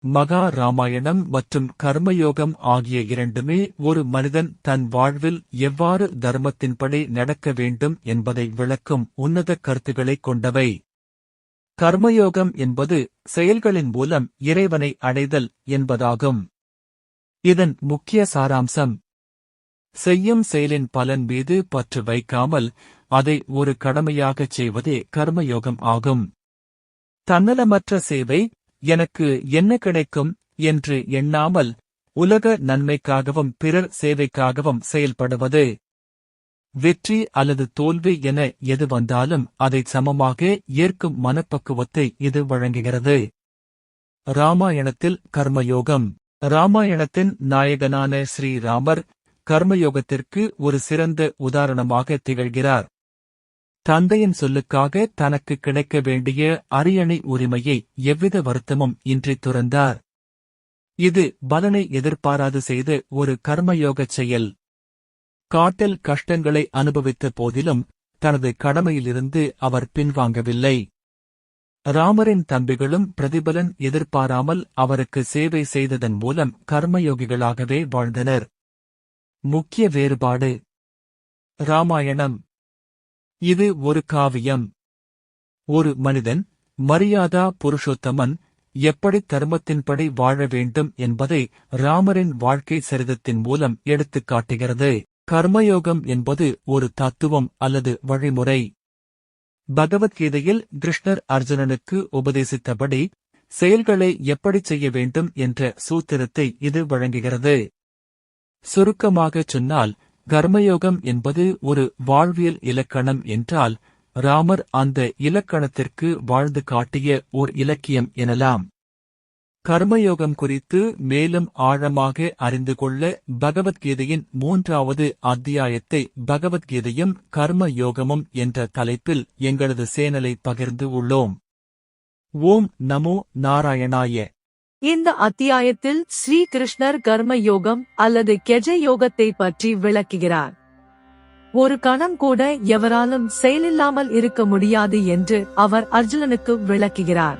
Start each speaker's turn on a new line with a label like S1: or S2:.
S1: மகா ராமாயணம் மற்றும் கர்மயோகம் ஆகிய இரண்டுமே ஒரு மனிதன் தன் வாழ்வில் எவ்வாறு தர்மத்தின்படி நடக்க வேண்டும் என்பதை விளக்கும் உன்னத கருத்துக்களைக் கொண்டவை. கர்மயோகம் என்பது செயல்களின் மூலம் இறைவனை அடைதல் என்பதாகும். இதன் முக்கிய சாராம்சம் செய்யும் செயலின் பலன் மீது பற்று வைக்காமல் அதை ஒரு கடமையாகச் செய்வதே கர்மயோகம் ஆகும். தன்னலமற்ற சேவை, எனக்கு என்ன கிடைக்கும் என்று எண்ணாமல் உலக நன்மைக்காகவும் பிறர் சேவைக்காகவும் செயல்படுவது. வெற்றி அல்லது தோல்வி என எது வந்தாலும் அதை சமமாக ஏற்கும் மனப்பக்குவத்தை இது வழங்குகிறது. ராமாயணத்தில் கர்மயோகம். ராமாயணத்தின் நாயகனான ஸ்ரீராமர் கர்மயோகத்திற்கு ஒரு சிறந்த உதாரணமாக திகழ்கிறார். தந்தையின் சொல்லுக்காக தனக்கு கிடைக்க வேண்டிய அரியணை உரிமையை எவ்வித வருத்தமும் இன்றி துறந்தார். இது பலனை எதிர்பாராது செய்த ஒரு கர்மயோகச் செயல். காட்டில் கஷ்டங்களை அனுபவித்த போதிலும் தனது கடமையிலிருந்து அவர் பின்வாங்கவில்லை. ராமரின் தம்பிகளும் பிரதிபலன் எதிர்பாராமல் அவருக்கு சேவை செய்ததன் மூலம் கர்மயோகிகளாகவே வாழ்ந்தனர். முக்கிய வேறுபாடு. ராமாயணம் இது ஒரு காவியம். ஒரு மனிதன், மரியாதா புருஷோத்தமன், எப்படி தர்மத்தின்படி வாழ வேண்டும் என்பதை ராமரின் வாழ்க்கை சரிதத்தின் மூலம் எடுத்துக் காட்டுகிறது. கர்மயோகம் என்பது ஒரு தத்துவம் அல்லது வழிமுறை. பகவத்கீதையில் கிருஷ்ணர் அர்ஜுனனுக்கு உபதேசித்தபடி செயல்களை எப்படிச் செய்ய வேண்டும் என்ற சூத்திரத்தை இது வழங்குகிறது. சுருக்கமாகச் சொன்னால், கர்மயோகம் என்பது ஒரு வாழ்வியல் இலக்கணம் என்றால், ராமர் அந்த இலக்கணத்திற்கு வாழ்ந்து காட்டிய ஓர் இலக்கியம் எனலாம். கர்மயோகம் குறித்து மேலும் ஆழமாக அறிந்து கொள்ள பகவத்கீதையின் 3வது அத்தியாயத்தை பகவத்கீதையும் கர்ம யோகமும் என்ற தலைப்பில் எங்களது சேனலை பகிர்ந்து உள்ளோம். ஓம் நமோ நாராயணாய.
S2: இந்த அத்தியாயத்தில் ஸ்ரீ கிருஷ்ணர் கர்ம யோகம் அல்லது கெஜ யோகத்தை பற்றி விளக்குகிறார். ஒரு கணம் கூட எவராலும் செயலில்லாமல் இருக்க முடியாது என்று அவர் அர்ஜுனனுக்கு விளக்குகிறார்.